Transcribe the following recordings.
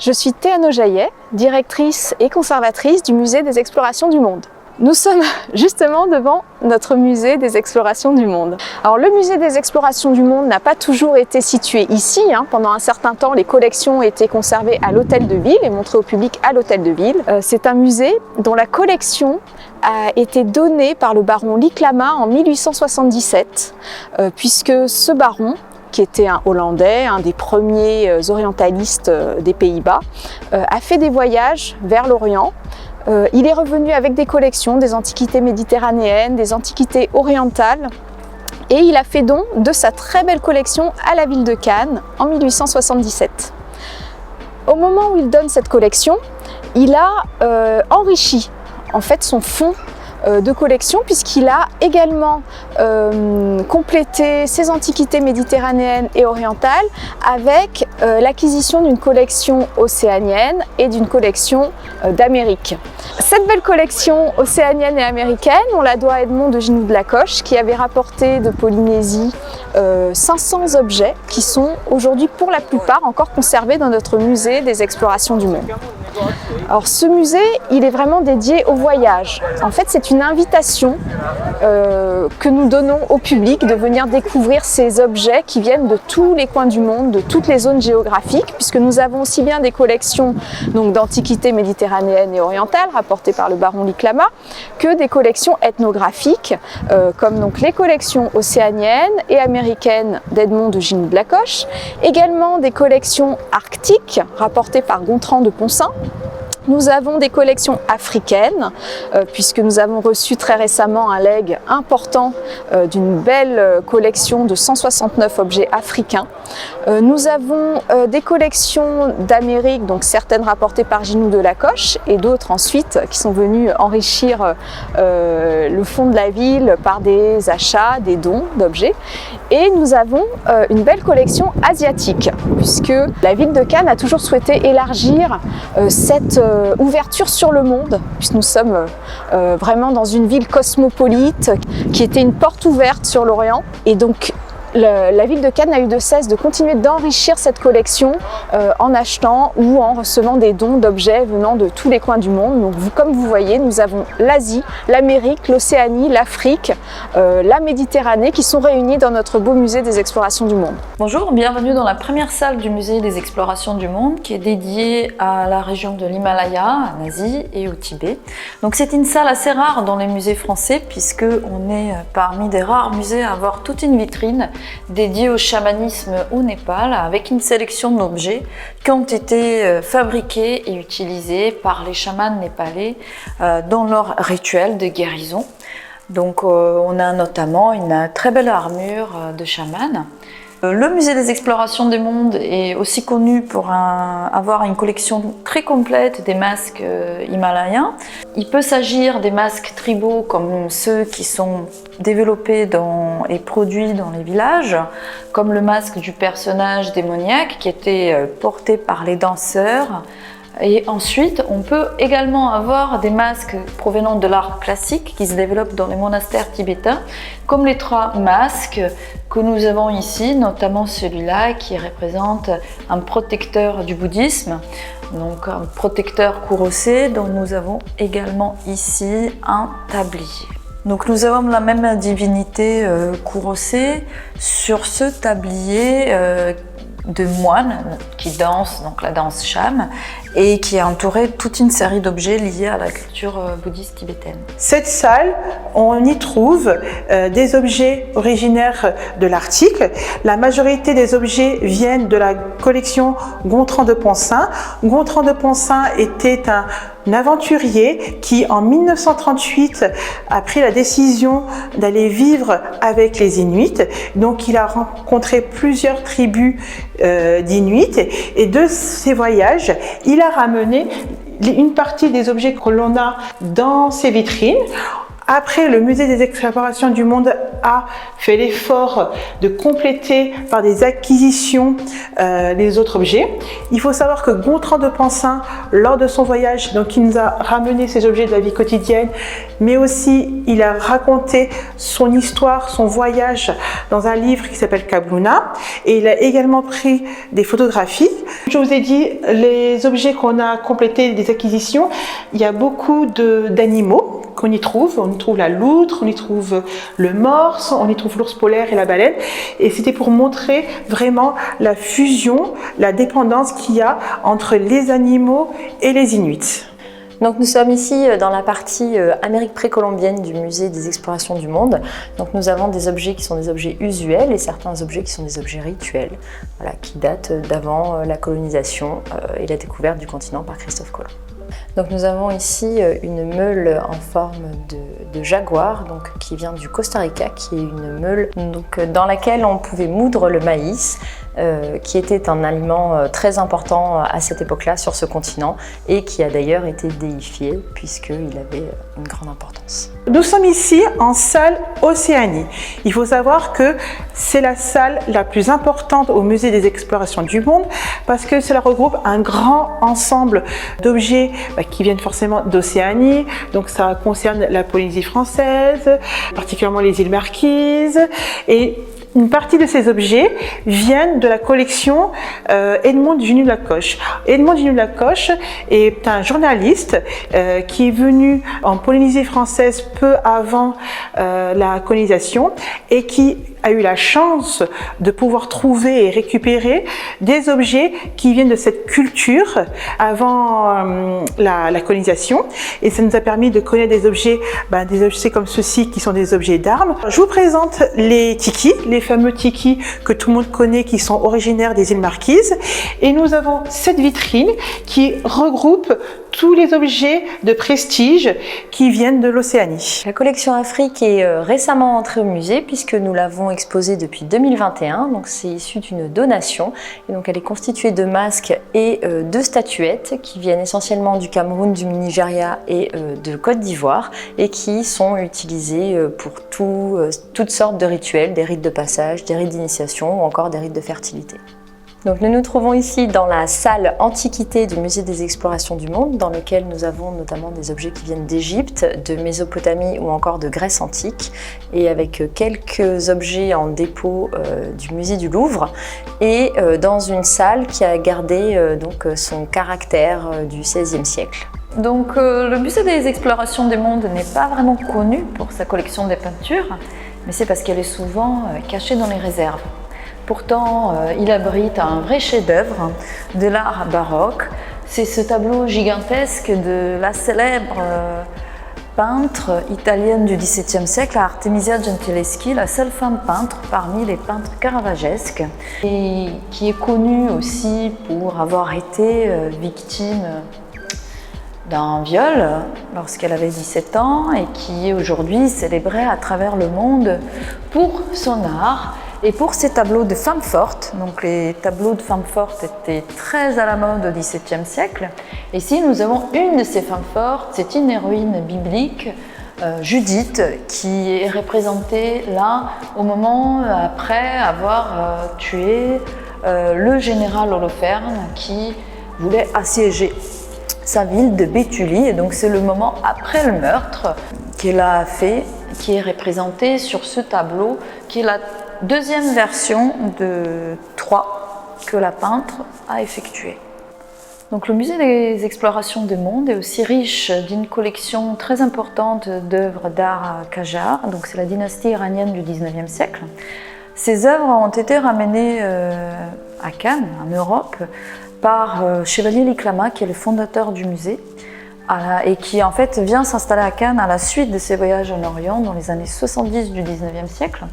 Je suis Théano Jaillet, directrice et conservatrice du Musée des Explorations du Monde. Nous sommes justement devant notre Musée des Explorations du Monde. Alors le Musée des Explorations du Monde n'a pas toujours été situé ici. Pendant un certain temps, les collections étaient conservées à l'Hôtel de Ville et montrées au public à l'Hôtel de Ville. C'est un musée dont la collection a été donnée par le baron Likhlama en 1877, puisque ce baron, qui était un Hollandais, un des premiers orientalistes des Pays-Bas, a fait des voyages vers l'Orient. Il est revenu avec des collections, des antiquités méditerranéennes, des antiquités orientales, et il a fait don de sa très belle collection à la ville de Cannes en 1877. Au moment où il donne cette collection, il a enrichi en fait son fonds de collection, puisqu'il a également complété ses antiquités méditerranéennes et orientales avec l'acquisition d'une collection océanienne et d'une collection d'Amérique. Cette belle collection océanienne et américaine, on la doit à Edmond de Ginoux-de-la-Coche, qui avait rapporté de Polynésie 500 objets qui sont aujourd'hui pour la plupart encore conservés dans notre musée des explorations du monde. Alors ce musée, il est vraiment dédié au voyage. En fait, c'est une invitation que nous donnons au public de venir découvrir ces objets qui viennent de tous les coins du monde, de toutes les zones géographiques, puisque nous avons aussi bien des collections d'antiquités méditerranéennes et orientales rapportées par le baron Likhlama, que des collections ethnographiques, comme donc les collections océaniennes et américaines d'Edmond de Ginoux-de-la-Coche, également des collections arctiques rapportées par Gontran de Poncin. Nous avons des collections africaines, puisque nous avons reçu très récemment un legs important d'une belle collection de 169 objets africains. Nous avons des collections d'Amérique, donc certaines rapportées par Ginoux-de-la-Coche et d'autres ensuite qui sont venues enrichir le fonds de la ville par des achats, des dons d'objets. Et nous avons une belle collection asiatique, puisque la ville de Cannes a toujours souhaité élargir cette ouverture sur le monde, puisque nous sommes vraiment dans une ville cosmopolite qui était une porte ouverte sur l'Orient. Et donc la ville de Cannes n'a eu de cesse de continuer d'enrichir cette collection en achetant ou en recevant des dons d'objets venant de tous les coins du monde. Donc comme vous voyez, nous avons l'Asie, l'Amérique, l'Océanie, l'Afrique, la Méditerranée qui sont réunis dans notre beau musée des explorations du monde. Bonjour, bienvenue dans la première salle du musée des explorations du monde qui est dédiée à la région de l'Himalaya, en Asie et au Tibet. Donc c'est une salle assez rare dans les musées français puisque on est parmi des rares musées à avoir toute une vitrine dédié au chamanisme au Népal avec une sélection d'objets qui ont été fabriqués et utilisés par les chamans népalais dans leur rituel de guérison. Donc on a notamment une très belle armure de chaman. Le musée des explorations du monde est aussi connu pour avoir une collection très complète des masques himalayens. Il peut s'agir des masques tribaux comme ceux qui sont développés et produits dans les villages, comme le masque du personnage démoniaque qui était porté par les danseurs. Et ensuite, on peut également avoir des masques provenant de l'art classique qui se développent dans les monastères tibétains, comme les 3 masques que nous avons ici, notamment celui-là qui représente un protecteur du bouddhisme, donc un protecteur Kurose, dont nous avons également ici un tablier. Donc nous avons la même divinité Kurose sur ce tablier de moines qui dansent, donc la danse cham, et qui est entourée de toute une série d'objets liés à la culture bouddhiste tibétaine. Cette salle, on y trouve des objets originaires de l'Arctique. La majorité des objets viennent de la collection Gontran de Poncin. Gontran de Poncin était un aventurier qui, en 1938, a pris la décision d'aller vivre avec les Inuits. Donc, il a rencontré plusieurs tribus d'Inuits et de ces voyages, il a ramené une partie des objets que l'on a dans ces vitrines Après, le musée des explorations du monde a fait l'effort de compléter par des acquisitions les autres objets. Il faut savoir que Gontran de Pansin, lors de son voyage, donc il nous a ramené ces objets de la vie quotidienne, mais aussi il a raconté son histoire, son voyage dans un livre qui s'appelle Kabluna, et il a également pris des photographies. Je vous ai dit, les objets qu'on a complétés, des acquisitions, il y a beaucoup d'animaux qu'on y trouve. On y trouve la loutre, on y trouve le morse, on y trouve l'ours polaire et la baleine. Et c'était pour montrer vraiment la fusion, la dépendance qu'il y a entre les animaux et les Inuits. Donc nous sommes ici dans la partie Amérique précolombienne du musée des explorations du monde. Donc nous avons des objets qui sont des objets usuels et certains objets qui sont des objets rituels, voilà, qui datent d'avant la colonisation et la découverte du continent par Christophe Colomb. Donc nous avons ici une meule en forme de jaguar, donc, qui vient du Costa Rica, qui est une meule donc, dans laquelle on pouvait moudre le maïs, qui était un aliment très important à cette époque-là sur ce continent et qui a d'ailleurs été déifié puisqu'il avait une grande importance. Nous sommes ici en salle Océanie. Il faut savoir que c'est la salle la plus importante au musée des explorations du monde parce que cela regroupe un grand ensemble d'objets qui viennent forcément d'Océanie. Donc ça concerne la Polynésie française, particulièrement les îles Marquises, et une partie de ces objets viennent de la collection Edmond Ginu-Lacoche. Edmond Ginu-Lacoche est un journaliste qui est venu en Polynésie française peu avant la colonisation et qui a eu la chance de pouvoir trouver et récupérer des objets qui viennent de cette culture avant la colonisation, et ça nous a permis de connaître des objets comme ceux-ci qui sont des objets d'armes. Je vous présente les tikis, les fameux tikis que tout le monde connaît qui sont originaires des îles Marquises, et nous avons cette vitrine qui regroupe tous les objets de prestige qui viennent de l'Océanie. La collection Afrique est récemment entrée au musée puisque nous l'avons exposée depuis 2021, donc c'est issu d'une donation et donc elle est constituée de masques et de statuettes qui viennent essentiellement du Cameroun, du Nigeria et de Côte d'Ivoire et qui sont utilisés pour toutes sortes de rituels, des rites de passage, des rites d'initiation ou encore des rites de fertilité. Donc nous nous trouvons ici dans la salle Antiquité du musée des explorations du monde, dans lequel nous avons notamment des objets qui viennent d'Égypte, de Mésopotamie ou encore de Grèce antique, et avec quelques objets en dépôt du musée du Louvre, et dans une salle qui a gardé donc son caractère du XVIe siècle. Donc le musée des explorations du monde n'est pas vraiment connu pour sa collection de peintures, mais c'est parce qu'elle est souvent cachée dans les réserves. Pourtant, il abrite un vrai chef-d'œuvre de l'art baroque. C'est ce tableau gigantesque de la célèbre peintre italienne du XVIIe siècle, Artemisia Gentileschi, la seule femme peintre parmi les peintres caravagesques, et qui est connue aussi pour avoir été victime d'un viol lorsqu'elle avait 17 ans et qui est aujourd'hui célébrée à travers le monde pour son art et pour ses tableaux de femmes fortes. Donc les tableaux de femmes fortes étaient très à la mode au XVIIe siècle. Et ici nous avons une de ces femmes fortes, c'est une héroïne biblique, Judith, qui est représentée là au moment après avoir tué le général Holoferne qui voulait assiéger sa ville de Béthulie, et donc c'est le moment après le meurtre qu'elle a fait, qui est représenté sur ce tableau, qui est la deuxième version de 3 que la peintre a effectuée. Donc le musée des explorations du monde est aussi riche d'une collection très importante d'œuvres d'art Qajar, donc c'est la dynastie iranienne du 19e siècle. Ces œuvres ont été ramenées à Cannes, en Europe, par Chevalier Liklama, qui est le fondateur du musée, et qui en fait vient s'installer à Cannes à la suite de ses voyages en Orient dans les années 70 du 19e siècle.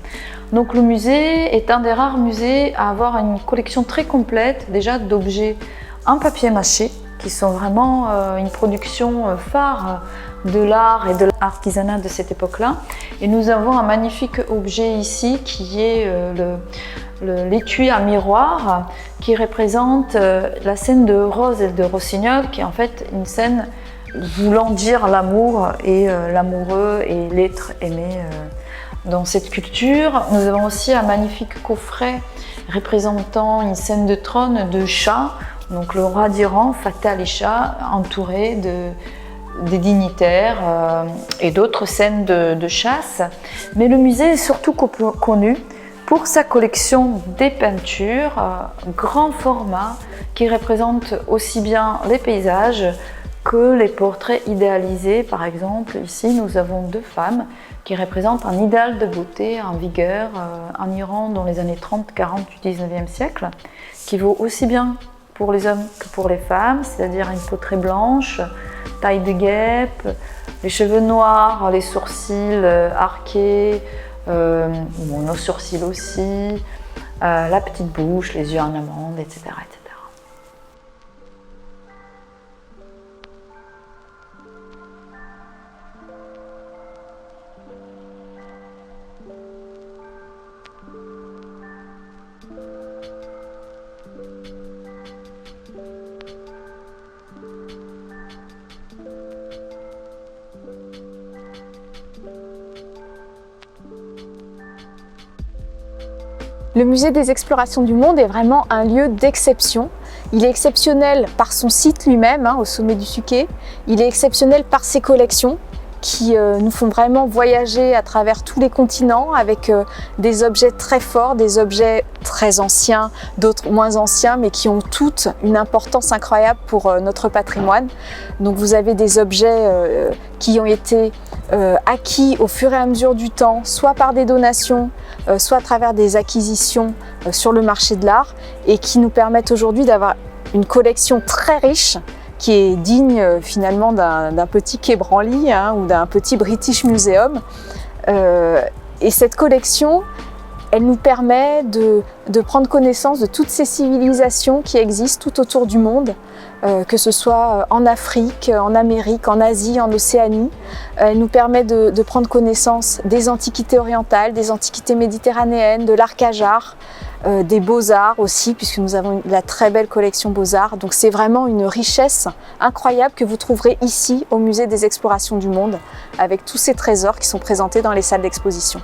Donc le musée est un des rares musées à avoir une collection très complète déjà d'objets en papier mâché, qui sont vraiment une production phare de l'art et de l'artisanat de cette époque-là. Et nous avons un magnifique objet ici qui est l'étui à miroir qui représente la scène de Rose et de Rossignol, qui est en fait une scène voulant dire l'amour et l'amoureux et l'être aimé dans cette culture. Nous avons aussi un magnifique coffret représentant une scène de trône de chats, donc le roi d'Iran, Fateh Ali Shah, entouré des dignitaires et d'autres scènes de chasse. Mais le musée est surtout connu pour sa collection des peintures grand format qui représentent aussi bien les paysages que les portraits idéalisés. Par exemple, ici nous avons deux femmes qui représentent un idéal de beauté en vigueur en Iran dans les années 30-40 du 19e siècle, qui vaut aussi bien pour les hommes que pour les femmes, c'est-à-dire une peau très blanche, taille de guêpe, les cheveux noirs, les sourcils arqués, nos sourcils aussi, la petite bouche, les yeux en amande, etc., etc. Le musée des explorations du monde est vraiment un lieu d'exception. Il est exceptionnel par son site lui-même, au sommet du Suquet. Il est exceptionnel par ses collections qui nous font vraiment voyager à travers tous les continents avec des objets très forts, des objets très anciens, d'autres moins anciens, mais qui ont toutes une importance incroyable pour notre patrimoine. Donc vous avez des objets qui ont été acquis au fur et à mesure du temps, soit par des donations, soit à travers des acquisitions sur le marché de l'art, et qui nous permettent aujourd'hui d'avoir une collection très riche qui est digne finalement d'un petit Quai Branly ou d'un petit British Museum. Et cette collection, elle nous permet de prendre connaissance de toutes ces civilisations qui existent tout autour du monde, que ce soit en Afrique, en Amérique, en Asie, en Océanie. Elle nous permet de prendre connaissance des antiquités orientales, des antiquités méditerranéennes, de l'art Qajar, des beaux-arts aussi, puisque nous avons la très belle collection beaux-arts. Donc c'est vraiment une richesse incroyable que vous trouverez ici au Musée des Explorations du Monde, avec tous ces trésors qui sont présentés dans les salles d'exposition.